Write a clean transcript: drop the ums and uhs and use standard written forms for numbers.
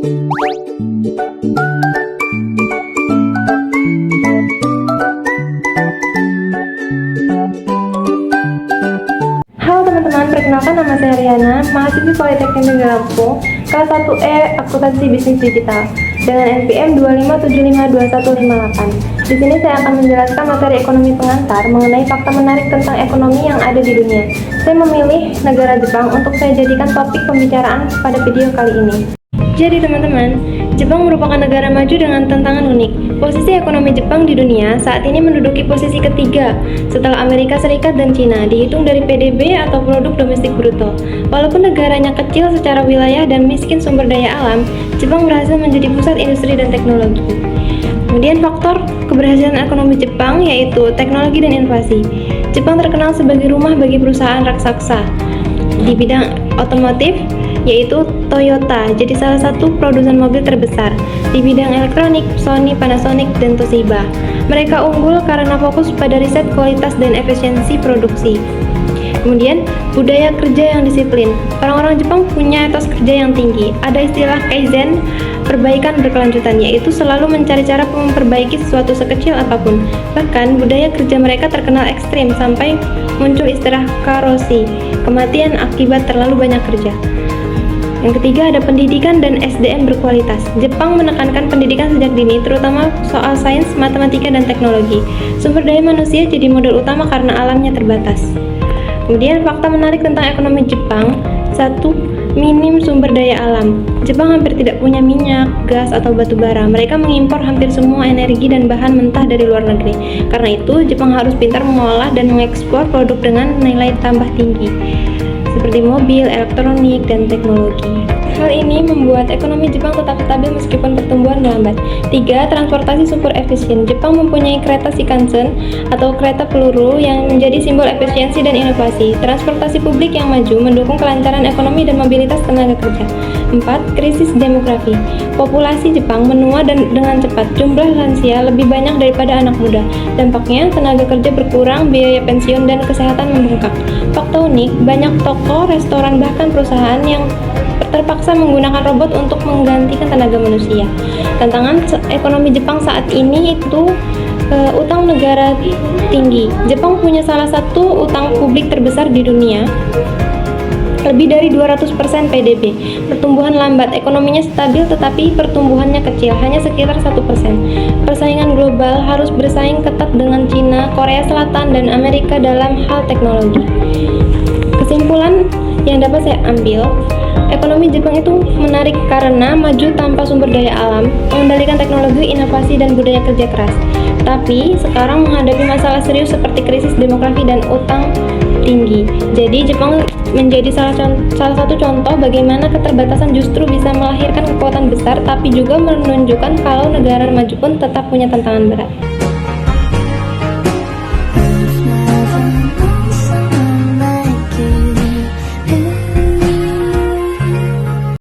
Halo teman-teman, perkenalkan nama saya Riana, mahasiswi Politeknik Negeri Lampung, kelas 1E Akuntansi Bisnis Digital dengan NPM 257521158. Di sini saya akan menjelaskan materi ekonomi pengantar mengenai fakta menarik tentang ekonomi yang ada di dunia. Saya memilih negara Jepang untuk saya jadikan topik pembicaraan pada video kali ini. Jadi teman-teman, Jepang merupakan negara maju dengan tantangan unik. Posisi ekonomi Jepang di dunia saat ini menduduki posisi ketiga setelah Amerika Serikat dan Cina, dihitung dari PDB atau produk domestik bruto. Walaupun negaranya kecil secara wilayah dan miskin sumber daya alam, Jepang berhasil menjadi pusat industri dan teknologi. Kemudian faktor keberhasilan ekonomi Jepang yaitu teknologi dan inovasi. Jepang terkenal sebagai rumah bagi perusahaan raksasa di bidang otomotif, yaitu Toyota, jadi salah satu produsen mobil terbesar. Di bidang elektronik, Sony, Panasonic, dan Toshiba. Mereka unggul karena fokus pada riset kualitas dan efisiensi produksi. Kemudian, budaya kerja yang disiplin. Orang-orang Jepang punya etos kerja yang tinggi. Ada istilah kaizen, perbaikan berkelanjutan, yaitu selalu mencari cara memperbaiki sesuatu sekecil apapun. Bahkan, budaya kerja mereka terkenal ekstrim sampai muncul istilah karoshi, kematian akibat terlalu banyak kerja. Yang ketiga ada pendidikan dan SDM berkualitas. Jepang menekankan pendidikan sejak dini, terutama soal sains, matematika, dan teknologi. Sumber daya manusia jadi modal utama karena alamnya terbatas. Kemudian fakta menarik tentang ekonomi Jepang. 1. Minim sumber daya alam. Jepang hampir tidak punya minyak, gas, atau batu bara. Mereka mengimpor hampir semua energi dan bahan mentah dari luar negeri. Karena itu, Jepang harus pintar mengolah dan mengekspor produk dengan nilai tambah tinggi, seperti mobil, elektronik, dan teknologi. Hal ini membuat ekonomi Jepang tetap stabil meskipun pertumbuhan melambat. 3. Transportasi super efisien. Jepang mempunyai kereta Shinkansen atau kereta peluru yang menjadi simbol efisiensi dan inovasi. Transportasi publik yang maju mendukung kelancaran ekonomi dan mobilitas tenaga kerja. 4. Krisis demografi. Populasi Jepang menua dan dengan cepat. Jumlah lansia lebih banyak daripada anak muda. Dampaknya, tenaga kerja berkurang, biaya pensiun dan kesehatan membengkak. Fakta unik, banyak toko, restoran, bahkan perusahaan yang terpaksa menggunakan robot untuk menggantikan tenaga manusia. Tantangan ekonomi Jepang saat ini itu utang negara tinggi. Jepang punya salah satu utang publik terbesar di dunia, lebih dari 200% PDB. Pertumbuhan lambat, ekonominya stabil tetapi pertumbuhannya kecil, hanya sekitar 1%. Persaingan global, harus bersaing ketat dengan Cina, Korea Selatan, dan Amerika dalam hal teknologi. Kesimpulan yang dapat saya ambil, ekonomi Jepang itu menarik karena maju tanpa sumber daya alam, mengendalikan teknologi, inovasi, dan budaya kerja keras. Tapi sekarang menghadapi masalah serius seperti krisis demografi dan utang tinggi. Jadi Jepang menjadi salah satu contoh bagaimana keterbatasan justru bisa melahirkan kekuatan besar, tapi juga menunjukkan kalau negara maju pun tetap punya tantangan berat.